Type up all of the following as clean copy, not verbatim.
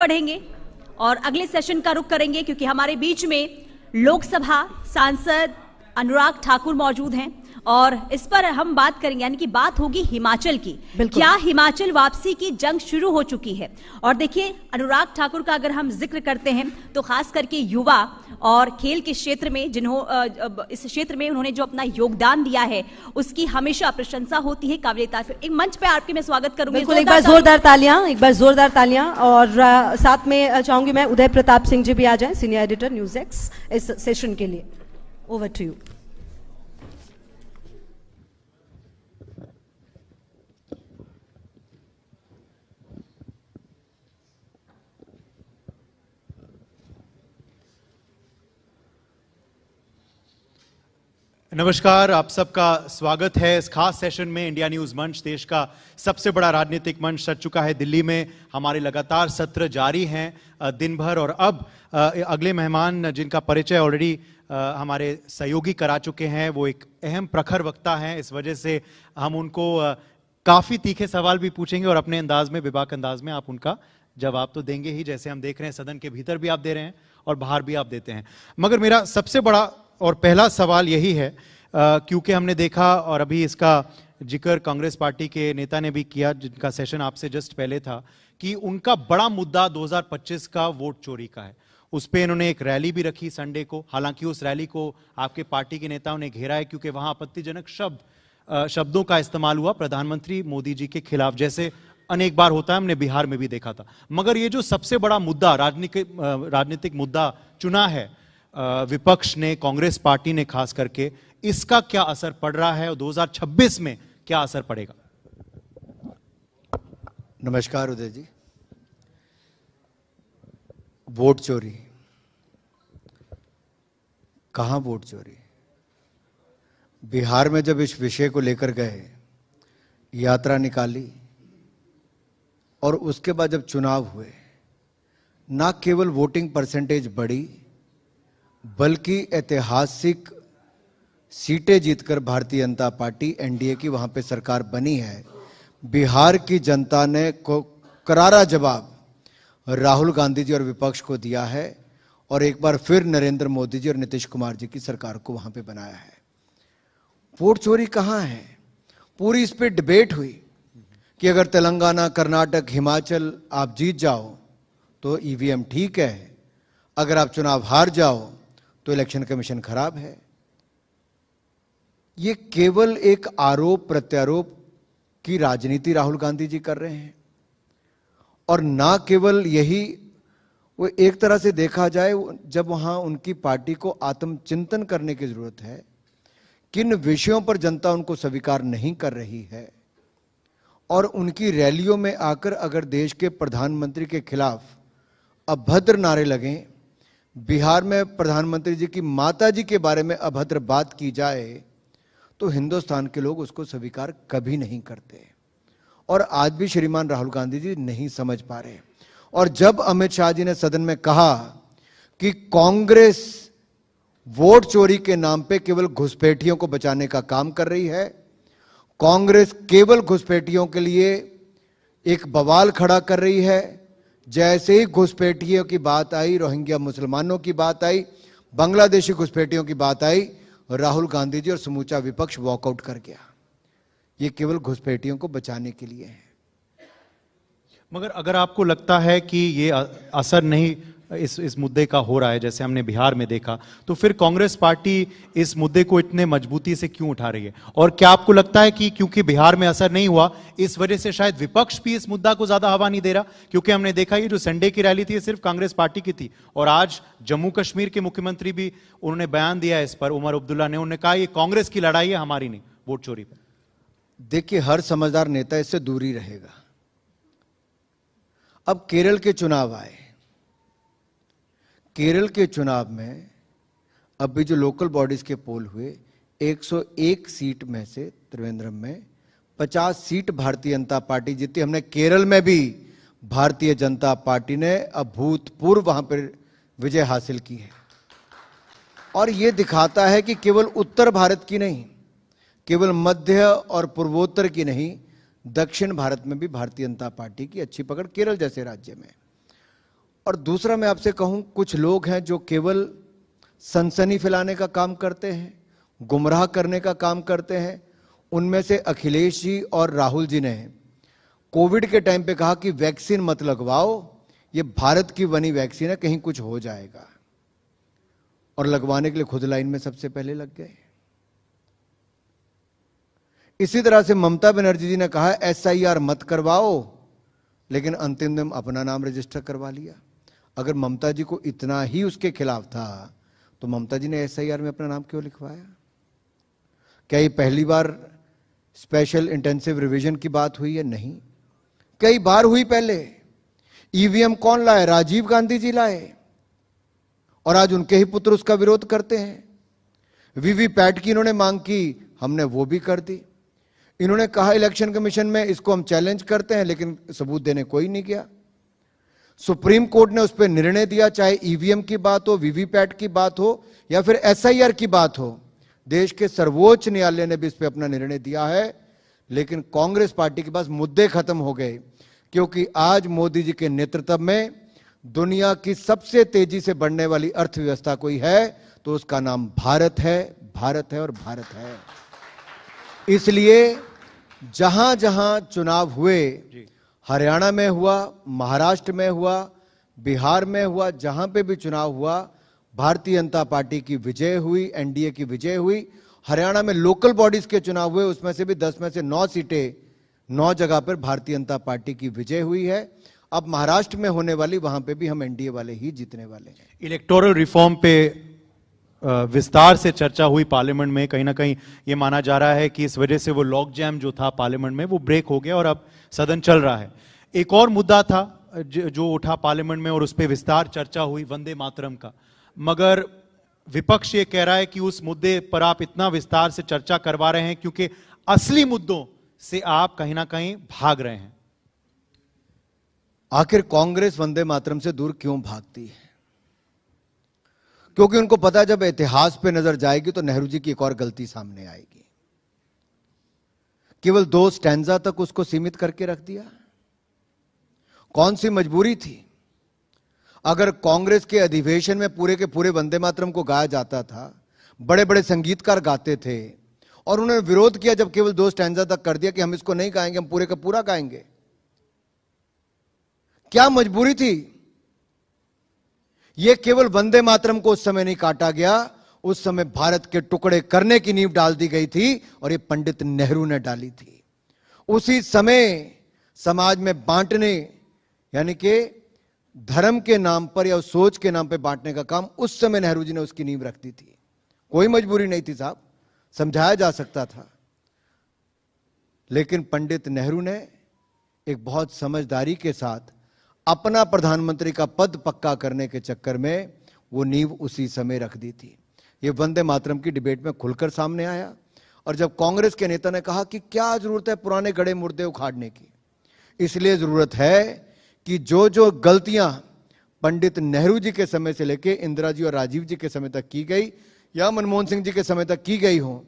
पढ़ेंगे और अगले सेशन का रुख करेंगे क्योंकि हमारे बीच में लोकसभा सांसद अनुराग ठाकुर मौजूद हैं और इस पर हम बात करेंगे, यानी कि बात होगी हिमाचल की। क्या हिमाचल वापसी की जंग शुरू हो चुकी है? और देखिए, अनुराग ठाकुर का अगर हम जिक्र करते हैं तो खास करके युवा और खेल के क्षेत्र में इस क्षेत्र में उन्होंने जो अपना योगदान दिया है उसकी हमेशा प्रशंसा होती है, काबिल तारीफ। एक मंच पे आपके मैं स्वागत करूंगी। एक बार जोरदार तालियां और साथ में चाहूंगी मैं उदय प्रताप सिंह जी भी आ जाएं, सीनियर एडिटर न्यूज एक्स, इस सेशन के लिए। Over to you. नमस्कार, आप सबका स्वागत है इस खास सेशन में। इंडिया न्यूज मंच देश का सबसे बड़ा राजनीतिक मंच सज चुका है दिल्ली में। हमारे लगातार सत्र जारी हैं दिन भर और अब अगले मेहमान जिनका परिचय ऑलरेडी हमारे सहयोगी करा चुके हैं, वो एक अहम प्रखर वक्ता हैं। इस वजह से हम उनको काफी तीखे सवाल भी पूछेंगे और अपने अंदाज में, बेबाक अंदाज में आप उनका जवाब तो देंगे ही, जैसे हम देख रहे हैं सदन के भीतर भी आप दे रहे हैं और बाहर भी आप देते हैं। मगर मेरा सबसे बड़ा और पहला सवाल यही है, क्योंकि हमने देखा और अभी इसका जिक्र कांग्रेस पार्टी के नेता ने भी किया जिनका सेशन आपसे जस्ट पहले था, कि उनका बड़ा मुद्दा 2025 का वोट चोरी का है। उस पे इन्होंने एक रैली भी रखी संडे को। हालांकि उस रैली को आपके पार्टी के नेताओं ने घेरा है क्योंकि वहां आपत्तिजनक शब्दों का इस्तेमाल हुआ प्रधानमंत्री मोदी जी के खिलाफ, जैसे अनेक बार होता है, हमने बिहार में भी देखा था। मगर ये जो सबसे बड़ा मुद्दा राजनीतिक मुद्दा चुना है विपक्ष ने, कांग्रेस पार्टी ने खास करके, इसका क्या असर पड़ रहा है और 2026 में क्या असर पड़ेगा? नमस्कार उदय जी। वोट चोरी, कहां वोट चोरी? बिहार में जब इस विषय को लेकर गए, यात्रा निकाली और उसके बाद जब चुनाव हुए, ना केवल वोटिंग परसेंटेज बढ़ी बल्कि ऐतिहासिक सीटें जीतकर भारतीय जनता पार्टी एनडीए की वहां पे सरकार बनी है। बिहार की जनता ने को करारा जवाब राहुल गांधी जी और विपक्ष को दिया है और एक बार फिर नरेंद्र मोदी जी और नीतीश कुमार जी की सरकार को वहां पे बनाया है। वोट चोरी कहां है? पूरी इस पे डिबेट हुई कि अगर तेलंगाना, कर्नाटक, हिमाचल आप जीत जाओ तो ईवीएम ठीक है, अगर आप चुनाव हार जाओ तो इलेक्शन कमीशन खराब है। ये केवल एक आरोप प्रत्यारोप की राजनीति राहुल गांधी जी कर रहे हैं। और ना केवल यही, वो एक तरह से देखा जाए जब वहां उनकी पार्टी को आत्मचिंतन करने की जरूरत है, किन विषयों पर जनता उनको स्वीकार नहीं कर रही है, और उनकी रैलियों में आकर अगर देश के प्रधानमंत्री के खिलाफ अभद्र नारे लगें, बिहार में प्रधानमंत्री जी की माता जी के बारे में अभद्र बात की जाए, तो हिंदुस्तान के लोग उसको स्वीकार कभी नहीं करते। और आज भी श्रीमान राहुल गांधी जी नहीं समझ पा रहे। और जब अमित शाह जी ने सदन में कहा कि कांग्रेस वोट चोरी के नाम पे केवल घुसपैठियों को बचाने का काम कर रही है, कांग्रेस केवल घुसपैठियों के लिए एक बवाल खड़ा कर रही है, जैसे ही घुसपैठियों की बात आई, रोहिंग्या मुसलमानों की बात आई, बांग्लादेशी घुसपैठियों की बात आई, राहुल गांधी जी और समूचा विपक्ष वॉकआउट कर गया। ये केवल घुसपैठियों को बचाने के लिए है। मगर अगर आपको लगता है कि ये असर नहीं इस मुद्दे का हो रहा है, जैसे हमने बिहार में देखा, तो फिर कांग्रेस पार्टी इस मुद्दे को इतने मजबूती से क्यों उठा रही है? और क्या आपको लगता है कि क्योंकि बिहार में असर नहीं हुआ, इस वजह से शायद विपक्ष भी इस मुद्दा को ज्यादा हवा नहीं दे रहा? क्योंकि हमने देखा ये जो संडे की रैली थी ये सिर्फ कांग्रेस पार्टी की थी, और आज जम्मू कश्मीर के मुख्यमंत्री भी उन्होंने बयान दिया इस पर, उमर अब्दुल्ला ने, उन्होंने कहा ये कांग्रेस की लड़ाई है, हमारी नहीं, वोट चोरी पर। देखिए, हर समझदार नेता इससे दूर ही रहेगा। अब केरल के चुनाव आए, केरल के चुनाव में अभी जो लोकल बॉडीज के पोल हुए, 101 सीट में से त्रिवेंद्रम में 50 सीट भारतीय जनता पार्टी जीती। हमने केरल में भी भारतीय जनता पार्टी ने अभूतपूर्व वहां पर विजय हासिल की है। और यह दिखाता है कि केवल उत्तर भारत की नहीं, केवल मध्य और पूर्वोत्तर की नहीं, दक्षिण भारत में भी भारतीय जनता पार्टी की अच्छी पकड़ केरल जैसे राज्य में। और दूसरा मैं आपसे कहूं, कुछ लोग हैं जो केवल सनसनी फैलाने का काम करते हैं, गुमराह करने का काम करते हैं। उनमें से अखिलेश जी और राहुल जी ने कोविड के टाइम पे कहा कि वैक्सीन मत लगवाओ, ये भारत की बनी वैक्सीन है, कहीं कुछ हो जाएगा, और लगवाने के लिए खुद लाइन में सबसे पहले लग गए। इसी तरह से ममता बनर्जी जी ने कहा SIR मत करवाओ, लेकिन अंतिम दिन अपना नाम रजिस्टर करवा लिया। अगर ममता जी को इतना ही उसके खिलाफ था तो ममता जी ने SIR में अपना नाम क्यों लिखवाया? क्या ये पहली बार स्पेशल इंटेंसिव रिवीजन की बात हुई है? नहीं, कई बार हुई पहले। EVM कौन लाए? राजीव गांधी जी लाए, और आज उनके ही पुत्र उसका विरोध करते हैं। वीवीपैट की इन्होंने मांग की, हमने वो भी कर दी। इन्होंने कहा इलेक्शन कमीशन में इसको हम चैलेंज करते हैं, लेकिन सबूत देने कोई नहीं गया। सुप्रीम कोर्ट ने उस पर निर्णय दिया, चाहे EVM की बात हो, वीवीपैट की बात हो, या फिर SIR की बात हो। देश के सर्वोच्च न्यायालय ने भी इस पर अपना निर्णय दिया है, लेकिन कांग्रेस पार्टी के पास मुद्दे खत्म हो गए, क्योंकि आज मोदी जी के नेतृत्व में दुनिया की सबसे तेजी से बढ़ने वाली अर्थव्यवस्था कोई है तो उसका नाम भारत है, भारत है और भारत है। इसलिए जहां जहां चुनाव हुए, हरियाणा में हुआ, महाराष्ट्र में हुआ, बिहार में हुआ, जहां पे भी चुनाव हुआ, भारतीय जनता पार्टी की विजय हुई, NDA की विजय हुई। हरियाणा में लोकल बॉडीज के चुनाव हुए, उसमें से भी 10 में से 9 सीटें, 9 जगह पर भारतीय जनता पार्टी की विजय हुई है। अब महाराष्ट्र में होने वाली, वहां पे भी हम NDA वाले ही जीतने वाले हैं। इलेक्टोरल रिफॉर्म पे विस्तार से चर्चा हुई पार्लियामेंट में। कहीं ना कहीं ये माना जा रहा है कि इस वजह से वो लॉक जैम जो था पार्लियामेंट में वो ब्रेक हो गया और अब सदन चल रहा है। एक और मुद्दा था जो उठा पार्लियामेंट में और उस पर विस्तार चर्चा हुई, वंदे मातरम का। मगर विपक्ष ये कह रहा है कि उस मुद्दे पर आप इतना विस्तार से चर्चा करवा रहे हैं क्योंकि असली मुद्दों से आप कहीं ना कहीं भाग रहे हैं। आखिर कांग्रेस वंदे मातरम से दूर क्यों भागती है? क्योंकि उनको पता है जब इतिहास पे नजर जाएगी तो नेहरू जी की एक और गलती सामने आएगी। केवल 2 स्टैंजा तक उसको सीमित करके रख दिया। कौन सी मजबूरी थी? अगर कांग्रेस के अधिवेशन में पूरे के पूरे वंदे मातरम को गाया जाता था, बड़े बड़े संगीतकार गाते थे, और उन्होंने विरोध किया जब केवल 2 स्टैंजा तक कर दिया कि हम इसको नहीं गाएंगे, हम पूरे का पूरा गाएंगे। क्या मजबूरी थी? यह केवल वंदे मातरम को उस समय नहीं काटा गया, उस समय भारत के टुकड़े करने की नींव डाल दी गई थी, और यह पंडित नेहरू ने डाली थी। उसी समय समाज में बांटने, यानी कि धर्म के नाम पर या सोच के नाम पर बांटने का काम उस समय नेहरू जी ने उसकी नींव रख दी थी। कोई मजबूरी नहीं थी साहब, समझाया जा सकता था। लेकिन पंडित नेहरू ने एक बहुत समझदारी के साथ अपना प्रधानमंत्री का पद पक्का करने के चक्कर में वो नींव उसी समय रख दी थी। ये वंदे मातरम की डिबेट में खुलकर सामने आया, और जब कांग्रेस के नेता ने कहा कि क्या जरूरत है पुराने गड़े मुर्दे उखाड़ने की, इसलिए जरूरत है कि जो जो गलतियां पंडित नेहरू जी के समय से लेकर इंदिरा जी और राजीव जी के समय तक की गई या मनमोहन सिंह जी के समय तक की गई हो,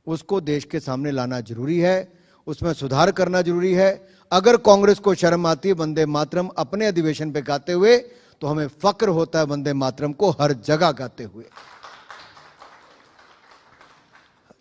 उसको देश के सामने लाना जरूरी है, उसमें सुधार करना जरूरी है। अगर कांग्रेस को शर्म आती है वंदे मातरम अपने अधिवेशन पे गाते हुए, तो हमें फक्र होता है वंदे मातरम को हर जगह गाते हुए।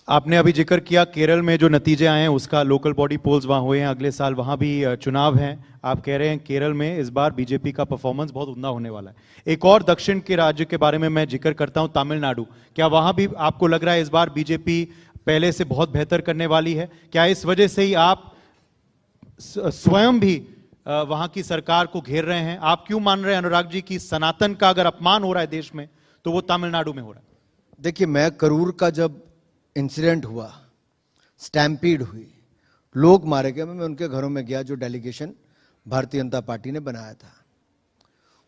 आपने अभी जिक्र किया केरल में जो नतीजे आए हैं उसका, लोकल बॉडी पोल्स वहां हुए हैं, अगले साल वहां भी चुनाव हैं। आप कह रहे हैं केरल में इस बार बीजेपी का परफॉर्मेंस बहुत उम्दा होने वाला है। एक और दक्षिण के राज्य के बारे में मैं जिक्र करता हूं, तमिलनाडु। क्या वहां भी आपको लग रहा है इस बार बीजेपी पहले से बहुत बेहतर करने वाली है? क्या इस वजह से ही आप स्वयं भी वहां की सरकार को घेर रहे हैं? आप क्यों मान रहे हैं अनुराग जी कि सनातन का अगर अपमान हो रहा है देश में तो वो तमिलनाडु में हो रहा है? देखिए, मैं करूर का जब इंसिडेंट हुआ, स्टैम्पीड हुई, लोग मारे गए, मैं उनके घरों में गया जो डेलीगेशन भारतीय जनता पार्टी ने बनाया था।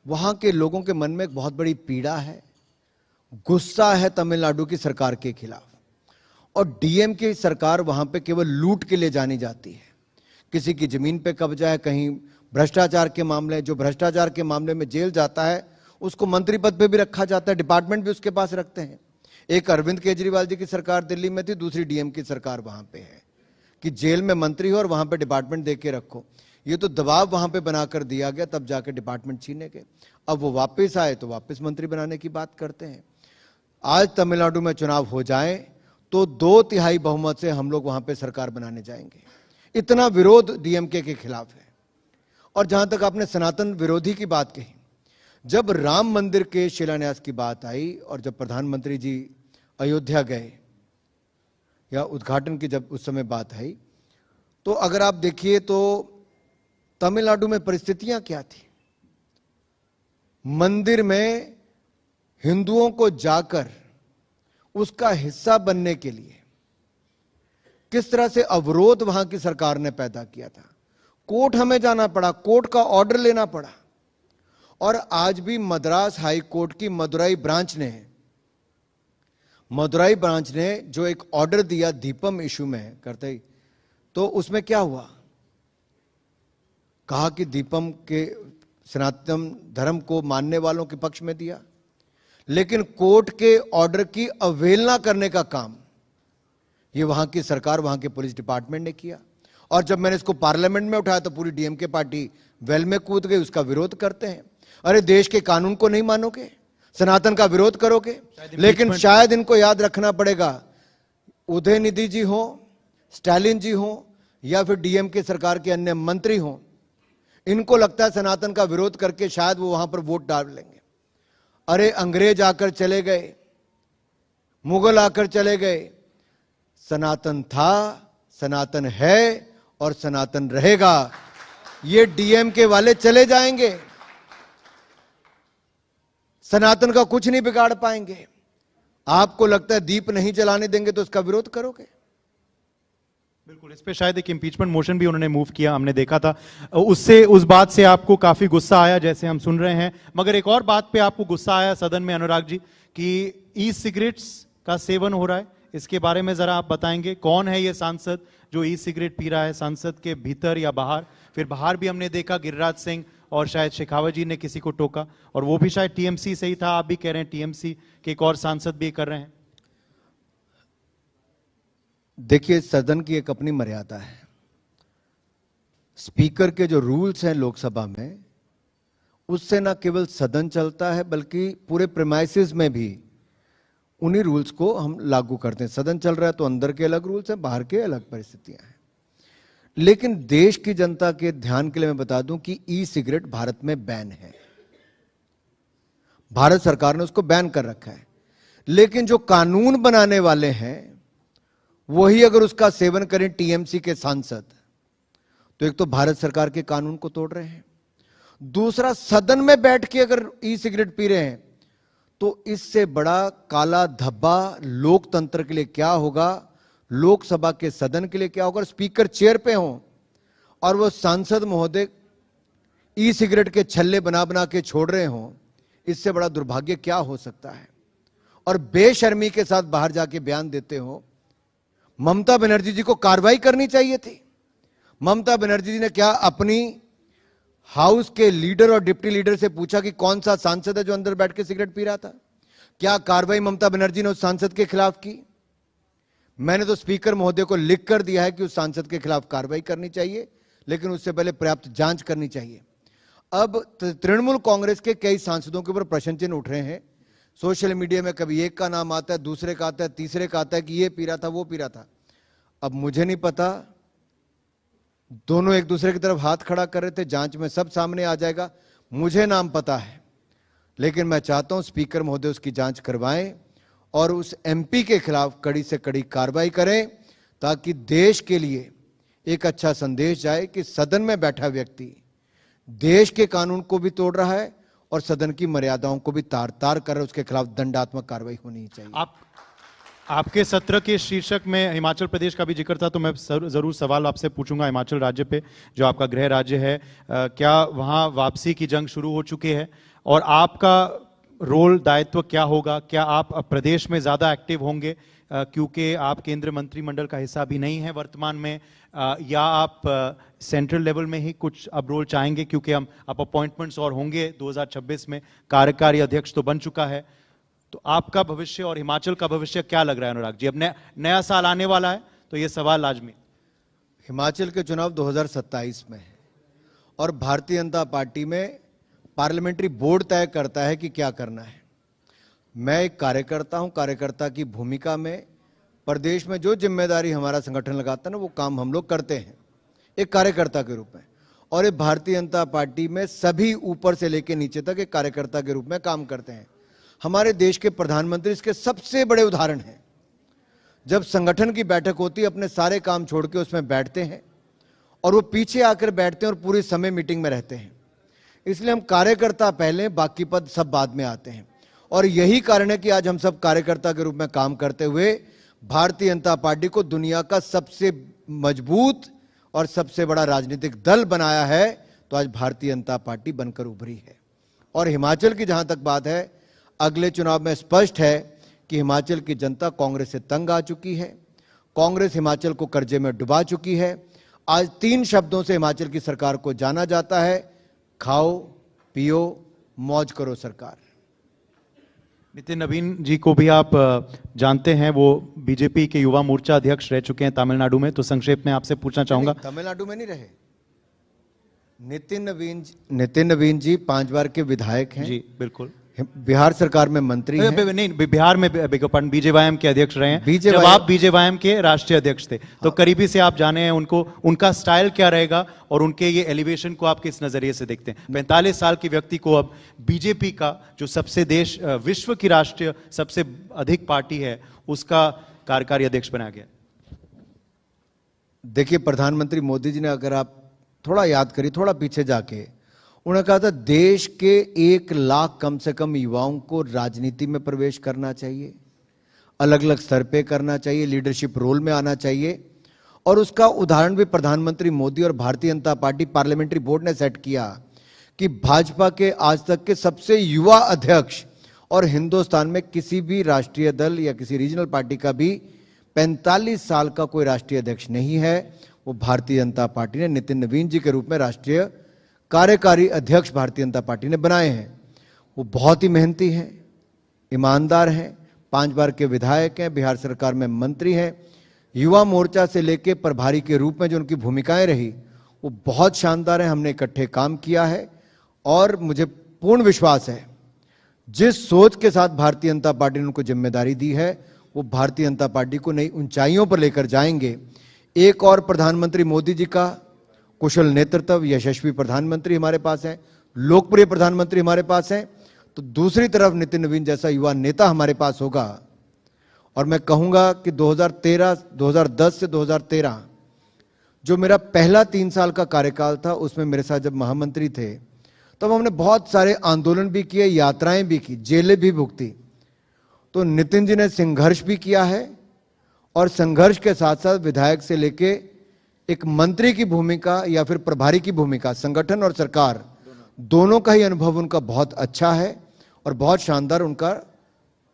वहां के लोगों के मन में एक बहुत बड़ी पीड़ा है, गुस्सा है तमिलनाडु की सरकार के खिलाफ। और डीएम की सरकार वहां पे केवल लूट के लिए जानी जाती है। किसी की जमीन पे कब्जा है, कहीं भ्रष्टाचार के मामले, जो भ्रष्टाचार के मामले में जेल जाता है उसको मंत्री पद पे भी रखा जाता है, डिपार्टमेंट भी उसके पास रखते हैं। एक अरविंद केजरीवाल जी की सरकार दिल्ली में थी, दूसरी डीएम की सरकार वहां पे है कि जेल में मंत्री हो और वहां पे डिपार्टमेंट दे के रखो। ये तो दबाव वहां पे बनाकर दिया गया, तब जाके डिपार्टमेंट छीने गए। अब वो वापस आए तो वापस मंत्री बनाने की बात करते हैं। आज तमिलनाडु में चुनाव हो जाए तो 2/3 बहुमत से हम लोग वहां पे सरकार बनाने जाएंगे। इतना विरोध डीएमके के खिलाफ है। और जहां तक आपने सनातन विरोधी की बात कही, जब राम मंदिर के शिलान्यास की बात आई और जब प्रधानमंत्री जी अयोध्या गए या उद्घाटन की जब उस समय बात आई, तो अगर आप देखिए तो तमिलनाडु में परिस्थितियां क्या थी। मंदिर में हिंदुओं को जाकर उसका हिस्सा बनने के लिए किस तरह से अवरोध वहां की सरकार ने पैदा किया था। कोर्ट हमें जाना पड़ा, कोर्ट का ऑर्डर लेना पड़ा। और आज भी मद्रास हाई कोर्ट की मदुरई ब्रांच ने जो एक ऑर्डर दिया दीपम इशू में करते ही, तो उसमें क्या हुआ, कहा कि दीपम के सनातन धर्म को मानने वालों के पक्ष में दिया, लेकिन कोर्ट के ऑर्डर की अवहेलना करने का काम ये वहां की सरकार, वहां के पुलिस डिपार्टमेंट ने किया। और जब मैंने इसको पार्लियामेंट में उठाया तो पूरी डीएमके पार्टी वेल में कूद गई, उसका विरोध करते हैं। अरे देश के कानून को नहीं मानोगे, सनातन का विरोध करोगे। लेकिन शायद इनको याद रखना पड़ेगा, उदयनिधि जी हो, स्टालिन जी हो या फिर डीएमके सरकार के अन्य मंत्री हो, इनको लगता है सनातन का विरोध करके शायद वो वहां पर वोट डाल लेंगे। अरे अंग्रेज आकर चले गए, मुगल आकर चले गए, सनातन था, सनातन है और सनातन रहेगा। ये डीएमके वाले चले जाएंगे, सनातन का कुछ नहीं बिगाड़ पाएंगे। आपको लगता है दीप नहीं जलाने देंगे तो उसका विरोध करोगे। बिल्कुल, इस पे शायद एक इंपीचमेंट मोशन भी उन्होंने मूव किया, हमने देखा था। उससे उस बात से आपको काफी गुस्सा आया, जैसे हम सुन रहे हैं। मगर एक और बात पे आपको गुस्सा आया सदन में, अनुराग जी, कि ई सिगरेट्स का सेवन हो रहा है। इसके बारे में जरा आप बताएंगे, कौन है ये सांसद जो ई सिगरेट पी रहा है, सांसद के भीतर या बाहर? फिर बाहर भी हमने देखा गिरिराज सिंह और शायद शेखावत जी ने किसी को टोका, और वो भी शायद टीएमसी से ही था। आप भी कह रहे हैं टीएमसी के एक और सांसद भी कर रहे हैं। देखिए, सदन की एक अपनी मर्यादा है। स्पीकर के जो रूल्स हैं लोकसभा में, उससे ना केवल सदन चलता है बल्कि पूरे प्रेमाइसिस में भी उन्हीं रूल्स को हम लागू करते हैं। सदन चल रहा है तो अंदर के अलग रूल्स हैं, बाहर के अलग परिस्थितियां हैं। लेकिन देश की जनता के ध्यान के लिए मैं बता दूं कि ई सिगरेट भारत में बैन है। भारत सरकार ने उसको बैन कर रखा है। लेकिन जो कानून बनाने वाले हैं वही अगर उसका सेवन करें टीएमसी के सांसद, तो एक तो भारत सरकार के कानून को तोड़ रहे हैं, दूसरा सदन में बैठ के अगर ई सिगरेट पी रहे हैं तो इससे बड़ा काला धब्बा लोकतंत्र के लिए क्या होगा, लोकसभा के सदन के लिए क्या होगा। स्पीकर चेयर पे हो और वो सांसद महोदय ई सिगरेट के छल्ले बना बना के छोड़ रहे हो, इससे बड़ा दुर्भाग्य क्या हो सकता है। और बेशर्मी के साथ बाहर जाके बयान देते हो। ममता बनर्जी जी को कार्रवाई करनी चाहिए थी। ममता बनर्जी जी ने क्या अपनी हाउस के लीडर और डिप्टी लीडर से पूछा कि कौन सा सांसद है जो अंदर बैठ के सिगरेट पी रहा था? क्या कार्रवाई ममता बनर्जी ने उस सांसद के खिलाफ की? मैंने तो स्पीकर महोदय को लिख कर दिया है कि उस सांसद के खिलाफ कार्रवाई करनी चाहिए, लेकिन उससे पहले पर्याप्त जांच करनी चाहिए। अब तृणमूल कांग्रेस के कई सांसदों के ऊपर प्रश्न चिन्ह उठ रहे हैं। सोशल मीडिया में कभी एक का नाम आता है, दूसरे का आता है, तीसरे का आता है कि ये पी रहा था, वो पी रहा था। अब मुझे नहीं पता, दोनों एक दूसरे की तरफ हाथ खड़ा कर रहे थे, जांच में सब सामने आ जाएगा। मुझे नाम पता है, लेकिन मैं चाहता हूं स्पीकर महोदय उसकी जांच करवाएं और उस एमपी के खिलाफ कड़ी से कड़ी कार्रवाई करें, ताकि देश के लिए एक अच्छा संदेश जाए कि सदन में बैठा व्यक्ति देश के कानून को भी तोड़ रहा है और सदन की मर्यादाओं को भी तार तार कर रहा है, उसके खिलाफ दंडात्मक कार्रवाई होनी चाहिए। आपके सत्र के शीर्षक में हिमाचल प्रदेश का भी जिक्र था, तो मैं जरूर सवाल आपसे पूछूंगा हिमाचल राज्य पे, जो आपका गृह राज्य है। क्या वहां वापसी की जंग शुरू हो चुकी है और आपका रोल दायित्व क्या होगा? क्या आप प्रदेश में ज्यादा एक्टिव होंगे क्योंकि आप केंद्रीय मंत्रिमंडल का हिस्सा भी नहीं है वर्तमान में, या आप सेंट्रल लेवल में ही कुछ अब रोल चाहेंगे क्योंकि आप अपॉइंटमेंट्स और होंगे 2026 में, कार्यकारी अध्यक्ष तो बन चुका है। तो आपका भविष्य और हिमाचल का भविष्य क्या लग रहा है अनुराग जी? अब नया साल आने वाला है तो ये सवाल लाजमी। हिमाचल के चुनाव 2027 में है, और भारतीय जनता पार्टी में पार्लियामेंट्री बोर्ड तय करता है कि क्या करना है। मैं एक कार्यकर्ता हूं, कार्यकर्ता की भूमिका में प्रदेश में जो जिम्मेदारी हमारा संगठन लगाता है ना, वो काम हम लोग करते हैं एक कार्यकर्ता के रूप में। और ये भारतीय जनता पार्टी में सभी ऊपर से लेकर नीचे तक एक कार्यकर्ता के रूप में काम करते हैं। हमारे देश के प्रधानमंत्री इसके सबसे बड़े उदाहरण हैं। जब संगठन की बैठक होती है, अपने सारे काम छोड़ के उसमें बैठते हैं और वो पीछे आकर बैठते हैं और पूरे समय मीटिंग में रहते हैं। इसलिए हम कार्यकर्ता पहले, बाकी पद सब बाद में आते हैं। और यही कारण है कि आज हम सब कार्यकर्ता के रूप में काम करते हुए भारतीय जनता पार्टी को दुनिया का सबसे मजबूत और सबसे बड़ा राजनीतिक दल बनाया है। तो आज भारतीय जनता पार्टी बनकर उभरी है। और हिमाचल की जहां तक बात है, अगले चुनाव में स्पष्ट है कि हिमाचल की जनता कांग्रेस से तंग आ चुकी है। कांग्रेस हिमाचल को कर्जे में डुबा चुकी है। आज 3 शब्दों से हिमाचल की सरकार को जाना जाता है, खाओ पियो मौज करो सरकार। नितिन नवीन जी को भी आप जानते हैं, वो बीजेपी के युवा मोर्चा अध्यक्ष रह चुके हैं तमिलनाडु में। तो संक्षेप में आपसे पूछना चाहूंगा। तमिलनाडु में नहीं रहे नितिन नवीन जी 5 बार के विधायक हैं। जी बिल्कुल। बिहार सरकार में मंत्री हैं। नहीं, बिहार में बीजेवाईएम के अध्यक्ष रहे हैं। BJYM जब आप बीजेवाईएम के राष्ट्रीय अध्यक्ष थे तो करीबी से आप जाने हैं उनको, उनका स्टाइल क्या रहेगा और उनके ये एलिवेशन को आप किस नजरिए से देखते हैं? 45 साल के व्यक्ति को अब बीजेपी का जो सबसे विश्व की राष्ट्रीय सबसे अधिक पार्टी है, उसका कार्यकारी अध्यक्ष बनाया गया। देखिए, प्रधानमंत्री मोदी जी ने, अगर आप थोड़ा याद करिए, थोड़ा पीछे जाके, उन्होंने कहा था देश के 1 लाख कम से कम युवाओं को राजनीति में प्रवेश करना चाहिए, अलग अलग स्तर पे करना चाहिए, लीडरशिप रोल में आना चाहिए। और उसका उदाहरण भी प्रधानमंत्री मोदी और Bharatiya Janata party parliamentary board ने सेट किया कि भाजपा के आज तक के सबसे युवा अध्यक्ष, और हिंदुस्तान में किसी भी राष्ट्रीय दल या किसी रीजनल पार्टी का भी 45 साल का कोई राष्ट्रीय अध्यक्ष नहीं है। वो भारतीय जनता पार्टी ने नितिन नवीन जी के रूप में राष्ट्रीय कार्यकारी अध्यक्ष भारतीय जनता पार्टी ने बनाए हैं। वो बहुत ही मेहनती हैं, ईमानदार हैं, 5 बार के विधायक हैं, बिहार सरकार में मंत्री हैं। युवा मोर्चा से लेकर प्रभारी के रूप में जो उनकी भूमिकाएं रही, वो बहुत शानदार है। हमने इकट्ठे काम किया है और मुझे पूर्ण विश्वास है जिस सोच के साथ भारतीय जनता पार्टी ने उनको जिम्मेदारी दी है, वो भारतीय जनता पार्टी को नई ऊंचाइयों पर लेकर जाएंगे। एक और प्रधानमंत्री मोदी जी का कुशल नेतृत्व, यशस्वी प्रधानमंत्री हमारे पास है, लोकप्रिय प्रधानमंत्री हमारे पास है। तो दूसरी तरफ नितिन नवीन जैसा युवा नेता हमारे पास होगा। और मैं कहूंगा कि 2010 से 2013 जो मेरा पहला 3 साल का कार्यकाल था, उसमें मेरे साथ जब महामंत्री थे, तब हमने बहुत सारे आंदोलन भी किए, यात्राएं भी की, जेलें भी भुगती। तो नितिन जी ने संघर्ष भी किया है और संघर्ष के साथ साथ विधायक से लेके एक मंत्री की भूमिका या फिर प्रभारी की भूमिका, संगठन और सरकार दोनों का ही अनुभव उनका बहुत अच्छा है और बहुत शानदार उनका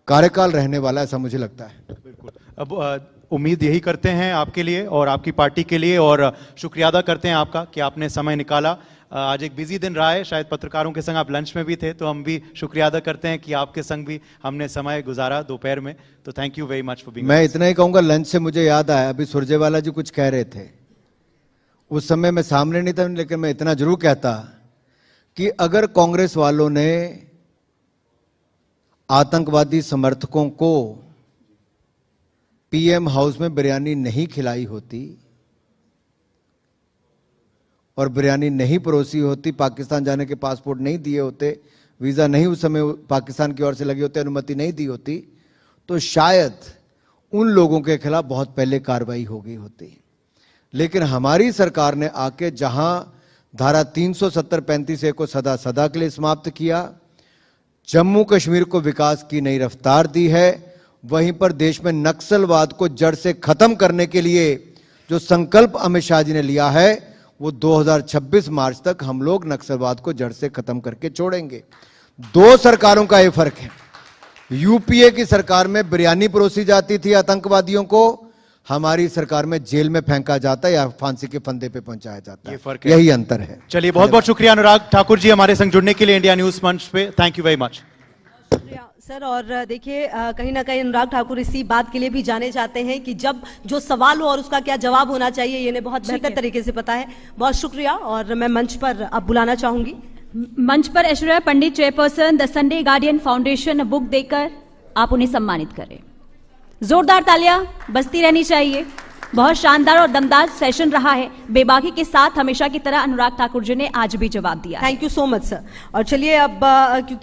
कार्यकाल रहने वाला है, ऐसा मुझे लगता है। बिल्कुल। अब उम्मीद यही करते हैं आपके लिए और आपकी पार्टी के लिए, और शुक्रिया अदा करते हैं आपका कि आपने समय निकाला। आज एक बिजी दिन रहा है, शायद पत्रकारों के संग आप लंच में भी थे, तो हम भी शुक्रिया अदा करते हैं कि आपके संग भी हमने समय गुजारा दोपहर में। तो thank you very much for being. मैं इतना ही कहूंगा, लंच से मुझे याद आया, अभी सुरजेवाला जी कुछ कह रहे थे, उस समय मैं सामने नहीं था, लेकिन मैं इतना जरूर कहता कि अगर कांग्रेस वालों ने आतंकवादी समर्थकों को पीएम हाउस में बिरयानी नहीं खिलाई होती और बिरयानी नहीं परोसी होती, पाकिस्तान जाने के पासपोर्ट नहीं दिए होते, वीजा नहीं उस समय पाकिस्तान की ओर से लगे होते, अनुमति नहीं दी होती, तो शायद उन लोगों के खिलाफ बहुत पहले कार्रवाई हो गई होती। लेकिन हमारी सरकार ने आके जहां धारा 370-35 को सदा के लिए समाप्त किया, जम्मू कश्मीर को विकास की नई रफ्तार दी है, वहीं पर देश में नक्सलवाद को जड़ से खत्म करने के लिए जो संकल्प अमित शाह जी ने लिया है, वो 2026 मार्च तक हम लोग नक्सलवाद को जड़ से खत्म करके छोड़ेंगे। 2 सरकारों का ये फर्क है। यूपीए की सरकार में बिरयानी परोसी जाती थी आतंकवादियों को, हमारी सरकार में जेल में फेंका जाता है या फांसी के फंदे पे पहुंचाया जाता है। ये फर्क है, यही अंतर है। चलिए, बहुत बहुत शुक्रिया अनुराग ठाकुर जी हमारे संग जुड़ने के लिए इंडिया न्यूज मंच पे। Thank you very much. Sir, और देखिए कहीं ना कहीं अनुराग ठाकुर इसी बात के लिए भी जाने जाते हैं कि जब जो सवाल हो और उसका क्या जवाब होना चाहिए ये इन्हें बहुत बेहतर तरीके से पता है। बहुत शुक्रिया, और मैं मंच पर अब बुलाना चाहूंगी मंच पर Aishwarya Pandit, chairperson the Sunday Guardian Foundation, book देकर आप उन्हें सम्मानित करें। जोरदार तालियां बजती रहनी चाहिए। बहुत शानदार और दमदार सेशन रहा है। बेबाकी के साथ हमेशा की तरह अनुराग ठाकुर जी ने आज भी जवाब दिया। Thank you so much sir. और चलिए अब क्योंकि